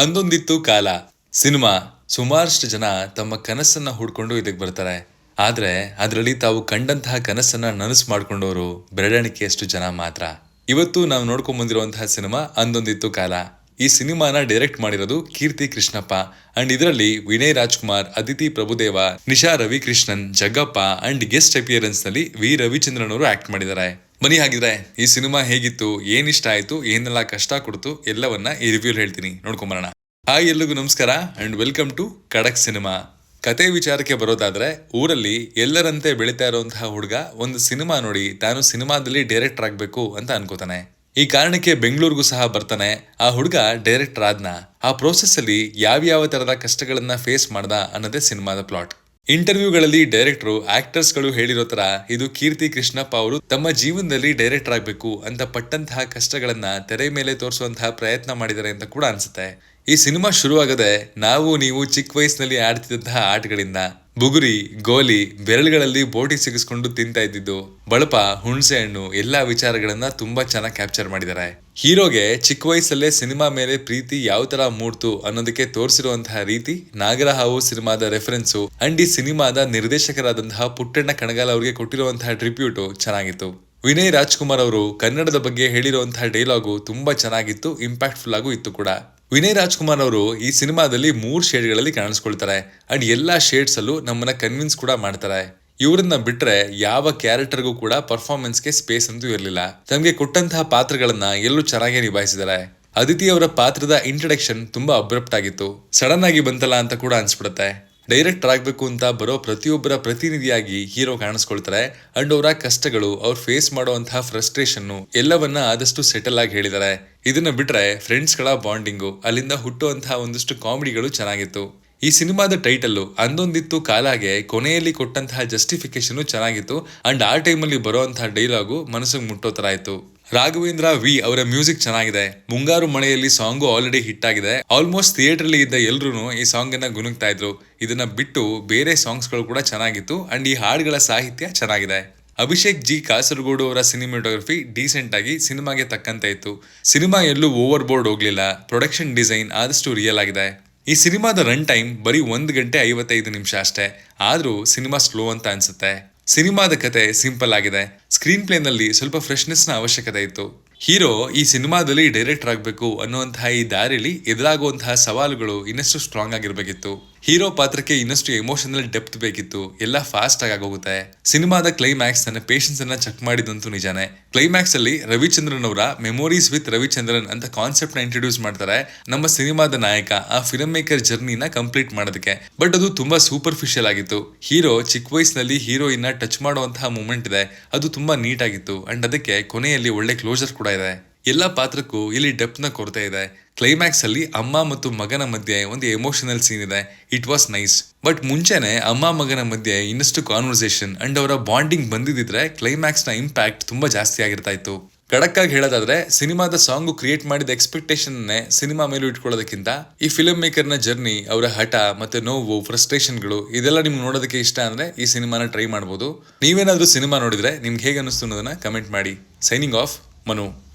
ಅಂದೊಂದಿತ್ತು ಕಾಲ ಸಿನಿಮಾ ಸುಮಾರಷ್ಟು ಜನ ತಮ್ಮ ಕನಸನ್ನ ಹುಡ್ಕೊಂಡು ಇದಕ್ಕೆ ಬರ್ತಾರೆ. ಆದ್ರೆ ಅದರಲ್ಲಿ ತಾವು ಕಂಡಂತಹ ಕನಸನ್ನ ನನಸು ಮಾಡ್ಕೊಂಡವರು ಬೆರಳೆಣಿಕೆಯಷ್ಟು ಜನ ಮಾತ್ರ. ಇವತ್ತು ನಾವು ನೋಡ್ಕೊಂಡ್ ಬಂದಿರುವಂತಹ ಸಿನಿಮಾ ಅಂದೊಂದಿತ್ತು ಕಾಲ. ಈ ಸಿನಿಮಾನ ಡೈರೆಕ್ಟ್ ಮಾಡಿರೋದು ಕೀರ್ತಿ ಕೃಷ್ಣಪ್ಪ ಅಂಡ್ ಇದರಲ್ಲಿ Vinay Rajkumar, Aditi Prabhudeva, Nisha Ravikrishnan, Jaggappa and guest appearance ನಲ್ಲಿ ವಿ ರವಿಚಂದ್ರನ್ ಅವರು ಆಕ್ಟ್ ಮಾಡಿದ್ದಾರೆ. ಬನ್ನಿ ಹಾಗಿದ್ರೆ ಈ ಸಿನಿಮಾ ಹೇಗಿತ್ತು, ಏನ್ ಇಷ್ಟ ಆಯ್ತು, ಏನೆಲ್ಲ ಕಷ್ಟ ಕೊಡ್ತು ಎಲ್ಲವನ್ನ ಈ ರಿವ್ಯೂ ಹೇಳ್ತೀನಿ, ನೋಡ್ಕೊಂಬರೋಣ. ಹಾಯ್, ಎಲ್ರಿಗೂ ನಮಸ್ಕಾರ ಅಂಡ್ ವೆಲ್ಕಮ್ ಟು ಖಡಕ್ ಸಿನಿಮಾ. ಕತೆ ವಿಚಾರಕ್ಕೆ ಬರೋದಾದ್ರೆ, ಊರಲ್ಲಿ ಎಲ್ಲರಂತೆ ಬೆಳೀತಾ ಇರುವಂತಹ ಹುಡುಗ ಒಂದು ಸಿನಿಮಾ ನೋಡಿ ತಾನು ಸಿನಿಮಾದಲ್ಲಿ ಡೈರೆಕ್ಟರ್ ಆಗ್ಬೇಕು ಅಂತ ಅನ್ಕೋತಾನೆ. ಈ ಕಾರಣಕ್ಕೆ ಬೆಂಗಳೂರಿಗೂ ಸಹ ಬರ್ತಾನೆ. ಆ ಹುಡುಗ ಡೈರೆಕ್ಟರ್ ಆದ್ನ. ಆ ಪ್ರೋಸೆಸ್ ಅಲ್ಲಿ ಯಾವ ತರದ ಕಷ್ಟಗಳನ್ನ ಫೇಸ್ ಮಾಡ್ದ ಅನ್ನೋದೇ ಸಿನಿಮಾದ ಪ್ಲಾಟ್. ಇಂಟರ್ವ್ಯೂಗಳಲ್ಲಿ ಡೈರೆಕ್ಟರ್ ಆಕ್ಟರ್ಸ್ ಗಳು ಹೇಳಿರೋ ತರ ಇದು ಕೀರ್ತಿ ಕೃಷ್ಣಪ್ಪ ಅವರು ತಮ್ಮ ಜೀವನದಲ್ಲಿ ಡೈರೆಕ್ಟರ್ ಆಗ್ಬೇಕು ಅಂತ ಪಟ್ಟಂತಹ ಕಷ್ಟಗಳನ್ನ ತೆರೆ ಮೇಲೆ ತೋರಿಸುವಂತಹ ಪ್ರಯತ್ನ ಮಾಡಿದ್ದಾರೆ ಅಂತ ಕೂಡ ಅನ್ಸುತ್ತೆ. ಈ ಸಿನಿಮಾ ಶುರುವಾಗದೆ ನಾವು ನೀವು ಚಿಕ್ಕ ವಯಸ್ಸಿನಲ್ಲಿ ಆಡ್ತಿದ್ದಂತಹ ಆಟಗಳಿಂದ, ಬುಗುರಿ, ಗೋಲಿ, ಬೆರಳುಗಳಲ್ಲಿ ಬೋಟಿ ಸಿಗಿಸ್ಕೊಂಡು ತಿಂತಾ ಇದ್ದಿದ್ದು, ಬಳಪ, ಹುಣಸೆ ಹಣ್ಣು ಎಲ್ಲಾ ವಿಚಾರಗಳನ್ನ ತುಂಬಾ ಚೆನ್ನಾಗಿ ಕ್ಯಾಪ್ಚರ್ ಮಾಡಿದ್ದಾರೆ. ಹೀರೋಗೆ ಚಿಕ್ಕ ವಯಸ್ಸಲ್ಲೇ ಸಿನಿಮಾ ಮೇಲೆ ಪ್ರೀತಿ ಯಾವ ತರ ಮೂಡ್ತು ಅನ್ನೋದಕ್ಕೆ ತೋರಿಸಿರುವಂತಹ ರೀತಿ, ನಾಗರಹಾವು ಸಿನಿಮಾದ ರೆಫರೆನ್ಸು ಅಂಡ್ ಈ ಸಿನಿಮಾದ ನಿರ್ದೇಶಕರಾದಂತಹ ಪುಟ್ಟಣ್ಣ ಕಣಗಾಲ್ ಅವರಿಗೆ ಕೊಟ್ಟಿರುವಂತಹ ಟ್ರಿಬ್ಯೂಟು ಚೆನ್ನಾಗಿತ್ತು. ವಿನಯ್ ರಾಜ್ಕುಮಾರ್ ಅವರು ಕನ್ನಡದ ಬಗ್ಗೆ ಹೇಳಿರುವಂತಹ ಡೈಲಾಗು ತುಂಬಾ ಚೆನ್ನಾಗಿತ್ತು, ಇಂಪ್ಯಾಕ್ಟ್ಫುಲ್ ಆಗು ಇತ್ತು ಕೂಡ. ವಿನಯ್ ರಾಜ್ಕುಮಾರ್ ಅವರು ಈ ಸಿನಿಮಾದಲ್ಲಿ 3 ಶೇಡ್ಗಳಲ್ಲಿ ಕಾಣಿಸ್ಕೊಳ್ತಾರೆ ಅಂಡ್ ಎಲ್ಲಾ ಶೇಡ್ಸ್ ಅಲ್ಲೂ ನಮ್ಮನ್ನ ಕನ್ವಿನ್ಸ್ ಕೂಡ ಮಾಡ್ತಾರೆ. ಇವರನ್ನ ಬಿಟ್ರೆ ಯಾವ ಕ್ಯಾರೆಕ್ಟರ್ಗೂ ಕೂಡ ಪರ್ಫಾರ್ಮೆನ್ಸ್ಗೆ ಸ್ಪೇಸ್ ಅಂತೂ ಇರಲಿಲ್ಲ. ತಮಗೆ ಕೊಟ್ಟಂತಹ ಪಾತ್ರಗಳನ್ನ ಎಲ್ಲೂ ಚೆನ್ನಾಗಿ ನಿಭಾಯಿಸಿದ್ದಾರೆ. ಅದಿತಿ ಅವರ ಪಾತ್ರದ ಇಂಟ್ರಡಕ್ಷನ್ ತುಂಬಾ ಅಬ್ರಪ್ಟ್ ಆಗಿತ್ತು, ಸಡನ್ ಆಗಿ ಬಂತಲ್ಲ ಅಂತ ಕೂಡ ಅನ್ಸ್ಬಿಡುತ್ತೆ. ಡೈರೆಕ್ಟರ್ ಆಗ್ಬೇಕು ಅಂತ ಬರೋ ಪ್ರತಿಯೊಬ್ಬರ ಪ್ರತಿನಿಧಿಯಾಗಿ ಹೀರೋ ಕಾಣಿಸ್ಕೊಳ್ತಾರೆ ಅಂಡ್ ಅವರ ಕಷ್ಟಗಳು, ಅವ್ರು ಫೇಸ್ ಮಾಡುವಂತಹ ಫ್ರಸ್ಟ್ರೇಷನ್ ಎಲ್ಲವನ್ನ ಆದಷ್ಟು ಸೆಟಲ್ ಆಗಿ ಹೇಳಿದ್ದಾರೆ. ಇದನ್ನ ಬಿಟ್ರೆ ಫ್ರೆಂಡ್ಸ್ ಗಳ ಬಾಂಡಿಂಗು, ಅಲ್ಲಿಂದ ಹುಟ್ಟುವಂತಹ ಒಂದಷ್ಟು ಕಾಮಿಡಿಗಳು ಚೆನ್ನಾಗಿತ್ತು. ಈ ಸಿನಿಮಾದ ಟೈಟಲ್ ಅಂದೊಂದಿತ್ತು ಕಾಲಾಗೆ ಕೊನೆಯಲ್ಲಿ ಕೊಟ್ಟಂತಹ ಜಸ್ಟಿಫಿಕೇಶನ್ ಚೆನ್ನಾಗಿತ್ತು ಅಂಡ್ ಆ ಟೈಮಲ್ಲಿ ಬರುವಂತಹ ಡೈಲಾಗು ಮನಸ್ಸಿಗೆ ಮುಟ್ಟೋ ತರ ಆಯ್ತು. ರಾಘವೇಂದ್ರ ವಿ ಅವರ ಮ್ಯೂಸಿಕ್ ಚೆನ್ನಾಗಿದೆ. ಮುಂಗಾರು ಮಳೆಯಲ್ಲಿ ಸಾಂಗು ಆಲ್ರೆಡಿ ಹಿಟ್ ಆಗಿದೆ. ಆಲ್ಮೋಸ್ಟ್ ಥಿಯೇಟರ್ ಅಲ್ಲಿ ಇದ್ದ ಎಲ್ರು ಈ ಸಾಂಗ್ ಅನ್ನ ಗುನುಗ್ತಾ ಇದ್ರು. ಇದನ್ನ ಬಿಟ್ಟು ಬೇರೆ ಸಾಂಗ್ಸ್ ಗಳು ಕೂಡ ಚೆನ್ನಾಗಿತ್ತು ಅಂಡ್ ಈ ಹಾಡುಗಳ ಸಾಹಿತ್ಯ ಚೆನ್ನಾಗಿದೆ. ಅಭಿಷೇಕ್ ಜಿ ಕಾಸರಗೋಡು ಅವರ ಸಿನಿಮಾಟೋಗ್ರಫಿ ಡೀಸೆಂಟ್ ಆಗಿ ಸಿನಿಮಾಗೆ ತಕ್ಕಂತೆ ಇತ್ತು. ಸಿನಿಮಾ ಎಲ್ಲೂ ಓವರ್ ಬೋರ್ಡ್ ಹೋಗ್ಲಿಲ್ಲ. ಪ್ರೊಡಕ್ಷನ್ ಡಿಸೈನ್ ಆದಷ್ಟು ರಿಯಲ್ ಆಗಿದೆ. ಈ ಸಿನಿಮಾದ ರನ್ ಟೈಮ್ ಬರೀ 1 ಗಂಟೆ 55 ನಿಮಿಷ ಅಷ್ಟೇ. ಆದ್ರೂ ಸಿನಿಮಾ ಸ್ಲೋ ಅಂತ ಅನ್ಸುತ್ತೆ. ಸಿನಿಮಾದ ಕತೆ ಸಿಂಪಲ್ ಆಗಿದೆ. ಸ್ಕ್ರೀನ್ ಪ್ಲೇ ನಲ್ಲಿ ಸ್ವಲ್ಪ ಫ್ರೆಶ್ನೆಸ್ ನ ಅವಶ್ಯಕತೆ ಇತ್ತು. ಹೀರೋ ಈ ಸಿನಿಮಾದಲ್ಲಿ ಡೈರೆಕ್ಟರ್ ಆಗ್ಬೇಕು ಅನ್ನುವಂತಹ ಈ ದಾರಿಲಿ ಎದುರಾಗುವಂತಹ ಸವಾಲುಗಳು ಇನ್ನಷ್ಟು ಸ್ಟ್ರಾಂಗ್ ಆಗಿರ್ಬೇಕಿತ್ತು. ಹೀರೋ ಪಾತ್ರಕ್ಕೆ ಇನ್ನಷ್ಟು ಎಮೋಷನಲ್ ಡೆಪ್ತ್ ಬೇಕಿತ್ತು. ಎಲ್ಲ ಫಾಸ್ಟ್ ಆಗಿ ಆಗೋಗುತ್ತೆ. ಸಿನಿಮಾದ ಕ್ಲೈಮ್ಯಾಕ್ಸ್ ನನ್ನ ಪೇಷನ್ಸ್ ಅನ್ನ ಚೆಕ್ ಮಾಡಿದಂತೂ ನಿಜಾನೆ. ಕ್ಲೈಮ್ಯಾಕ್ಸ್ ಅಲ್ಲಿ ರವಿಚಂದ್ರನ್ ಅವರ ಮೆಮೊರೀಸ್ ವಿತ್ ರವಿಚಂದ್ರನ್ ಅಂತ ಕಾನ್ಸೆಪ್ಟ್ ನ ಇಂಟ್ರೊಡ್ಯೂಸ್ ಮಾಡ್ತಾರೆ ನಮ್ಮ ಸಿನಿಮಾದ ನಾಯಕ ಆ ಫಿಲ್ಮ್ ಮೇಕರ್ ಜರ್ನಿನ ಕಂಪ್ಲೀಟ್ ಮಾಡೋದಕ್ಕೆ. ಬಟ್ ಅದು ತುಂಬಾ ಸೂಪರ್ಫಿಷಿಯಲ್ ಆಗಿತ್ತು. ಹೀರೋ ಚಿಕ್ಕ ವಯಸ್ಸಿನಲ್ಲಿ ಹೀರೋಯಿನ್ ಟಚ್ ಮಾಡುವಂತಹ ಮೂಮೆಂಟ್ ಇದೆ, ಅದು ತುಂಬಾ ನೀಟ್ ಆಗಿತ್ತು ಅಂಡ್ ಅದಕ್ಕೆ ಕೊನೆಯಲ್ಲಿ ಒಳ್ಳೆ ಕ್ಲೋಸರ್ ಕೂಡ ಇದೆ. ಎಲ್ಲಾ ಪಾತ್ರಕ್ಕೂ ಇಲ್ಲಿ ಡೆಪ್ತ್ ನ ಕೊರತೆ ಇದೆ. ಕ್ಲೈಮ್ಯಾಕ್ಸ್ ಅಲ್ಲಿ ಅಮ್ಮ ಮತ್ತು ಮಗನ ಮಧ್ಯೆ ಒಂದು ಎಮೋಷನಲ್ ಸೀನ್ ಇದೆ, ಇಟ್ ವಾಸ್ ನೈಸ್. ಬಟ್ ಮುಂಚೆನೆ ಅಮ್ಮ ಮಗನ ಮಧ್ಯೆ ಇನ್ನಷ್ಟು ಕಾನ್ವರ್ಸೇಷನ್ ಅಂಡ್ ಅವರ ಬಾಂಡಿಂಗ್ ಬಂದಿದ್ರೆ ಕ್ಲೈಮ್ಯಾಕ್ಸ್ ನ ಇಂಪ್ಯಾಕ್ಟ್ ತುಂಬಾ ಜಾಸ್ತಿ ಆಗಿರ್ತಾ ಇತ್ತು. ಕಡಕ್ ಆಗಿ ಹೇಳೋದಾದ್ರೆ, ಸಿನಿಮಾದ ಸಾಂಗ್ ಕ್ರಿಯೇಟ್ ಮಾಡಿದ ಎಕ್ಸ್ಪೆಕ್ಟೇಷನ್ ಸಿನಿಮಾ ಮೇಲೂ ಇಟ್ಕೊಳ್ಳೋದಕ್ಕಿಂತ ಈ ಫಿಲ್ಮ್ ಮೇಕರ್ ನ ಜರ್ನಿ, ಅವರ ಹಠ ಮತ್ತೆ ನೋವು, ಫ್ರಸ್ಟ್ರೇಷನ್ಗಳು ಇದೆಲ್ಲ ನಿಮ್ಗೆ ನೋಡೋದಕ್ಕೆ ಇಷ್ಟ ಅಂದ್ರೆ ಈ ಸಿನಿಮಾನ ಟ್ರೈ ಮಾಡಬಹುದು. ನೀವೇನಾದ್ರೂ ಸಿನಿಮಾ ನೋಡಿದ್ರೆ ನಿಮ್ಗೆ ಹೇಗೆ ಅನಿಸ್ತು ಅನ್ನೋದನ್ನ ಕಮೆಂಟ್ ಮಾಡಿ. Signing off, Manu.